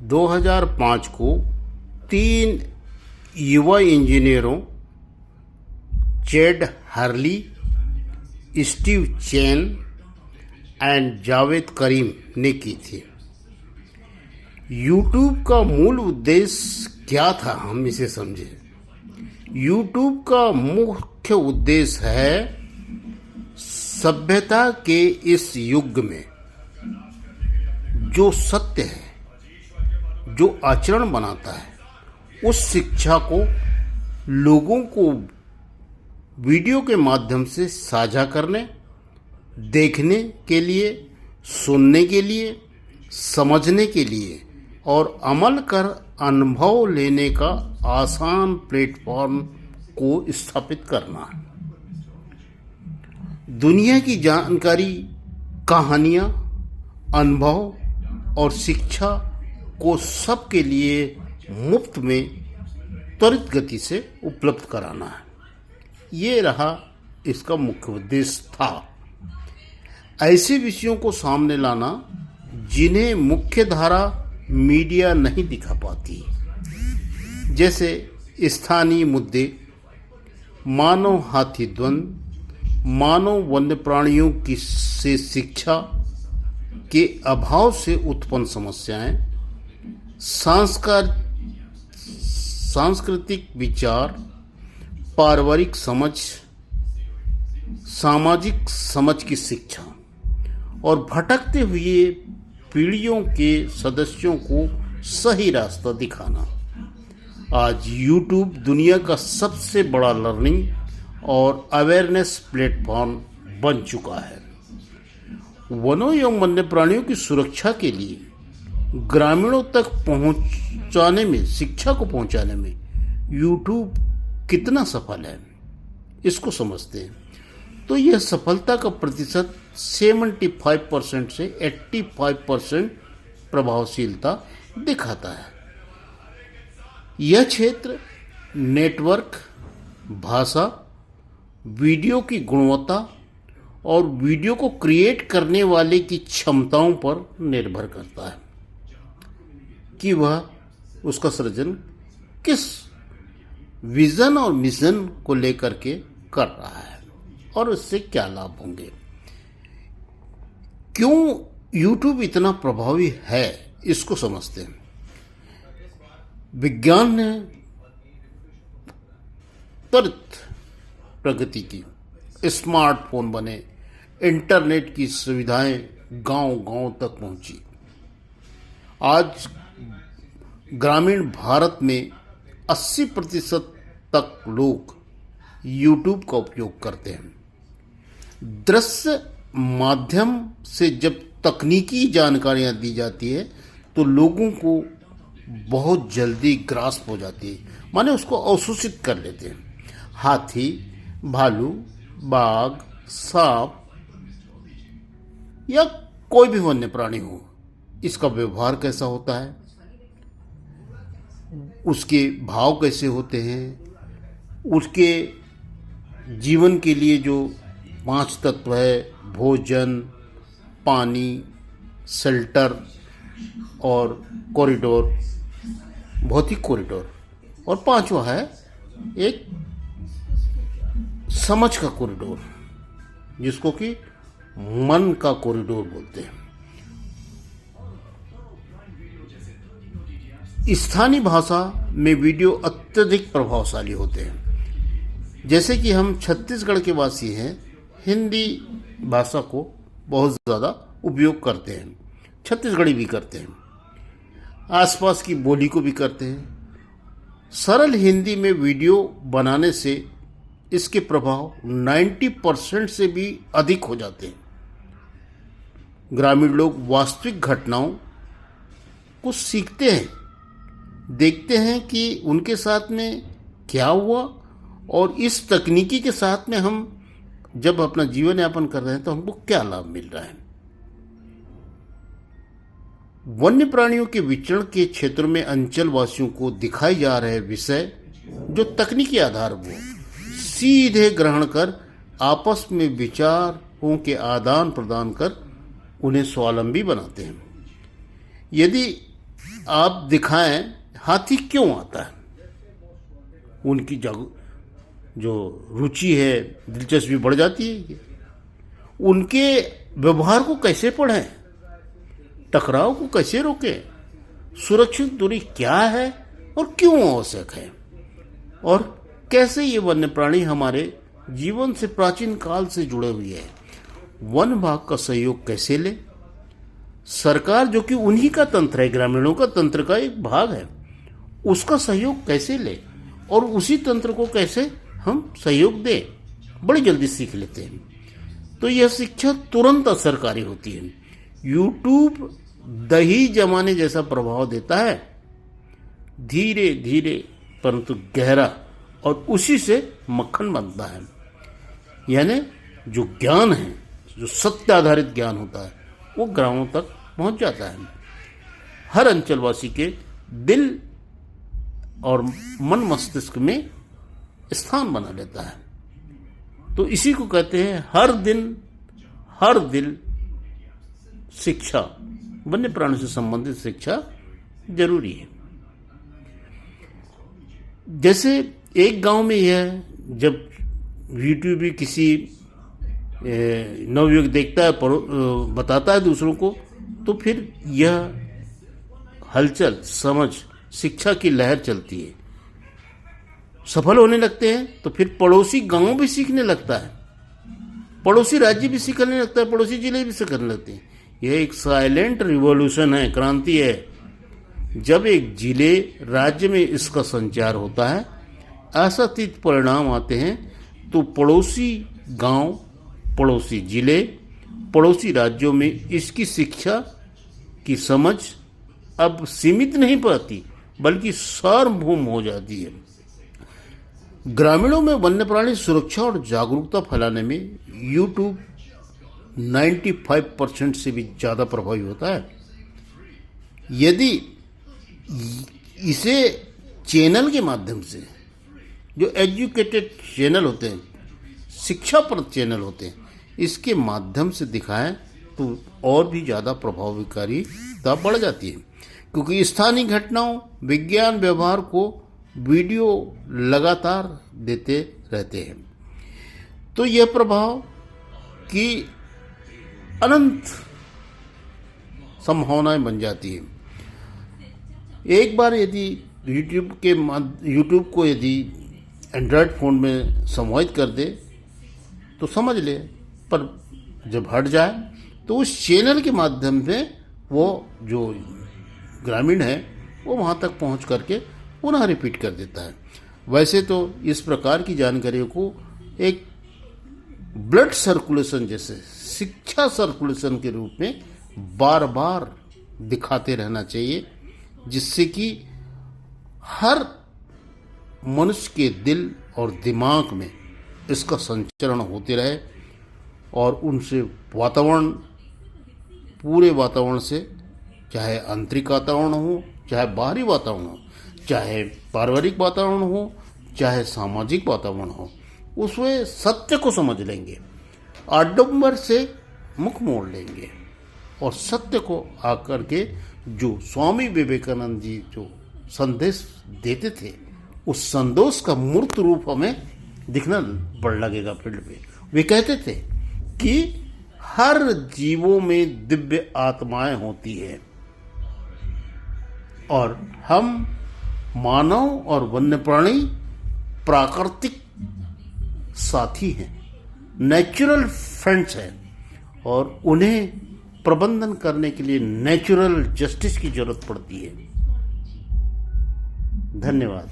2005 को 3 युवा इंजीनियरों Chad Hurley, Steve Chen and Jawed Karim ने की थी। यूट्यूब का मूल उद्देश्य क्या था, हम इसे समझें। यूट्यूब का मुख्य उद्देश्य है सभ्यता के इस युग में जो सत्य है, जो आचरण बनाता है, उस शिक्षा को लोगों को वीडियो के माध्यम से साझा करने, देखने के लिए, सुनने के लिए, समझने के लिए और अमल कर अनुभव लेने का आसान प्लेटफॉर्म को स्थापित करना है। दुनिया की जानकारी, कहानियाँ, अनुभव और शिक्षा को सबके लिए मुफ्त में त्वरित गति से उपलब्ध कराना है। ये रहा इसका मुख्य उद्देश्य था। ऐसे विषयों को सामने लाना जिन्हें मुख्य धारा मीडिया नहीं दिखा पाती, जैसे स्थानीय मुद्दे, मानव हाथी द्वंद्व, मानव वन्य प्राणियों की से शिक्षा के अभाव से उत्पन्न समस्याएं, सांस्कृतिक विचार, पारिवारिक समझ, सामाजिक समझ की शिक्षा और भटकते हुए पीढ़ियों के सदस्यों को सही रास्ता दिखाना। आज यूट्यूब दुनिया का सबसे बड़ा लर्निंग और अवेयरनेस प्लेटफॉर्म बन चुका है। वनों एवं वन्य प्राणियों की सुरक्षा के लिए ग्रामीणों तक पहुंचाने में, शिक्षा को पहुंचाने में यूट्यूब कितना सफल है, इसको समझते हैं तो यह सफलता का प्रतिशत 75% से 85% प्रभावशीलता दिखाता है। यह क्षेत्र नेटवर्क, भाषा, वीडियो की गुणवत्ता और वीडियो को क्रिएट करने वाले की क्षमताओं पर निर्भर करता है कि वह उसका सृजन किस विजन और मिशन को लेकर के कर रहा है और उससे क्या लाभ होंगे। क्यों यूट्यूब इतना प्रभावी है, इसको समझते हैं। विज्ञान ने त्वरित प्रगति की, स्मार्टफोन बने, इंटरनेट की सुविधाएं गांव-गांव तक पहुंची। आज ग्रामीण भारत में 80% तक लोग यूट्यूब का उपयोग करते हैं। दृश्य माध्यम से जब तकनीकी जानकारियां दी जाती है तो लोगों को बहुत जल्दी ग्रास्प हो जाती है, माने उसको अवशोषित कर लेते हैं। हाथी, भालू, बाघ, सांप या कोई भी वन्य प्राणी हो, इसका व्यवहार कैसा होता है, उसके भाव कैसे होते हैं, उसके जीवन के लिए जो 5 तत्व है, भोजन, पानी, शेल्टर और कॉरिडोर, भौतिक कॉरिडोर, और 5वां है एक समझ का कॉरिडोर, जिसको कि मन का कॉरिडोर बोलते हैं। स्थानीय भाषा में वीडियो अत्यधिक प्रभावशाली होते हैं। जैसे कि हम छत्तीसगढ़ के वासी हैं, हिंदी भाषा को बहुत ज़्यादा उपयोग करते हैं, छत्तीसगढ़ी भी करते हैं, आसपास की बोली को भी करते हैं। सरल हिंदी में वीडियो बनाने से इसके प्रभाव 90% से भी अधिक हो जाते हैं। ग्रामीण लोग वास्तविक घटनाओं को सीखते हैं, देखते हैं कि उनके साथ में क्या हुआ, और इस तकनीकी के साथ में हम जब अपना जीवन यापन कर रहे हैं तो हमको क्या लाभ मिल रहा है। वन्य प्राणियों के विचरण के क्षेत्रों में अंचल वासियों को दिखाए जा रहे विषय जो तकनीकी आधार पर सीधे ग्रहण कर आपस में विचारों के आदान प्रदान कर उन्हें स्वावलंबी बनाते हैं। यदि आप दिखाएं हाथी क्यों आता है, उनकी जो रुचि है, दिलचस्पी बढ़ जाती है। उनके व्यवहार को कैसे पढ़ें, टकराव को कैसे रोकें, सुरक्षित दूरी क्या है और क्यों आवश्यक है, और कैसे ये वन्य प्राणी हमारे जीवन से प्राचीन काल से जुड़े हुए हैं। वन विभाग का सहयोग कैसे ले, सरकार जो कि उन्हीं का तंत्र है, ग्रामीणों का तंत्र का एक भाग है, उसका सहयोग कैसे ले और उसी तंत्र को कैसे हम सहयोग दें, बड़ी जल्दी सीख लेते हैं। तो यह शिक्षा तुरंत असरकारी होती है। यूट्यूब दही जमाने जैसा प्रभाव देता है, धीरे धीरे परंतु गहरा, और उसी से मक्खन बनता है। यानी जो ज्ञान है, जो सत्य आधारित ज्ञान होता है, वो ग्रामों तक पहुंच जाता है, हर अंचलवासी के दिल और मन मस्तिष्क में स्थान बना लेता है। तो इसी को कहते हैं हर दिल शिक्षा, वन्य प्राणी से संबंधित शिक्षा जरूरी है। जैसे एक गांव में यह, जब यूट्यूब भी किसी नवयुवक देखता है, बताता है दूसरों को, तो फिर यह हलचल, समझ, शिक्षा की लहर चलती है, सफल होने लगते हैं। तो फिर पड़ोसी गांव भी सीखने लगता है, पड़ोसी राज्य भी सीखने लगता है, पड़ोसी जिले भी सीखने लगते हैं। यह एक साइलेंट रिवॉल्यूशन है, क्रांति है। जब एक जिले राज्य में इसका संचार होता है, आशातीत परिणाम आते हैं, तो पड़ोसी गांव, पड़ोसी जिले, पड़ोसी राज्यों में इसकी शिक्षा की समझ अब सीमित नहीं पाती, बल्कि सार्वभौम हो जाती है। ग्रामीणों में वन्य प्राणी सुरक्षा और जागरूकता फैलाने में यूट्यूब 95% से भी ज़्यादा प्रभावी होता है। यदि इसे चैनल के माध्यम से, जो एजुकेटेड चैनल होते हैं, शिक्षाप्रद चैनल होते हैं, इसके माध्यम से दिखाएं तो और भी ज़्यादा प्रभावकारिता बढ़ जाती है, क्योंकि स्थानीय घटनाओं, विज्ञान, व्यवहार को वीडियो लगातार देते रहते हैं। तो यह प्रभाव की अनंत संभावनाएं बन जाती है। एक बार यदि यूट्यूब को यदि एंड्रॉयड फ़ोन में समाहित कर दे तो समझ ले, पर जब हट जाए तो उस चैनल के माध्यम से वो जो ग्रामीण है वो वहाँ तक पहुँच करके पुनः रिपीट कर देता है। वैसे तो इस प्रकार की जानकारियों को एक ब्लड सर्कुलेशन जैसे शिक्षा सर्कुलेशन के रूप में बार बार दिखाते रहना चाहिए, जिससे कि हर मनुष्य के दिल और दिमाग में इसका संचरण होते रहे और उनसे वातावरण, पूरे वातावरण से, चाहे आंतरिक वातावरण हो, चाहे बाहरी वातावरण हो, चाहे पारिवारिक वातावरण हो, चाहे सामाजिक वातावरण हो, उसमें सत्य को समझ लेंगे, आडंबर से मुख मोड़ लेंगे और सत्य को आकर के जो स्वामी विवेकानंद जी जो संदेश देते थे, उस संदेश का मूर्त रूप हमें दिखना पड़ लगेगा फील्ड पे। वे कहते थे कि हर जीवों में दिव्य आत्माएं होती है और हम मानव और वन्य प्राणी प्राकृतिक साथी हैं, नेचुरल फ्रेंड्स हैं, और उन्हें प्रबंधन करने के लिए नेचुरल जस्टिस की जरूरत पड़ती है। धन्यवाद।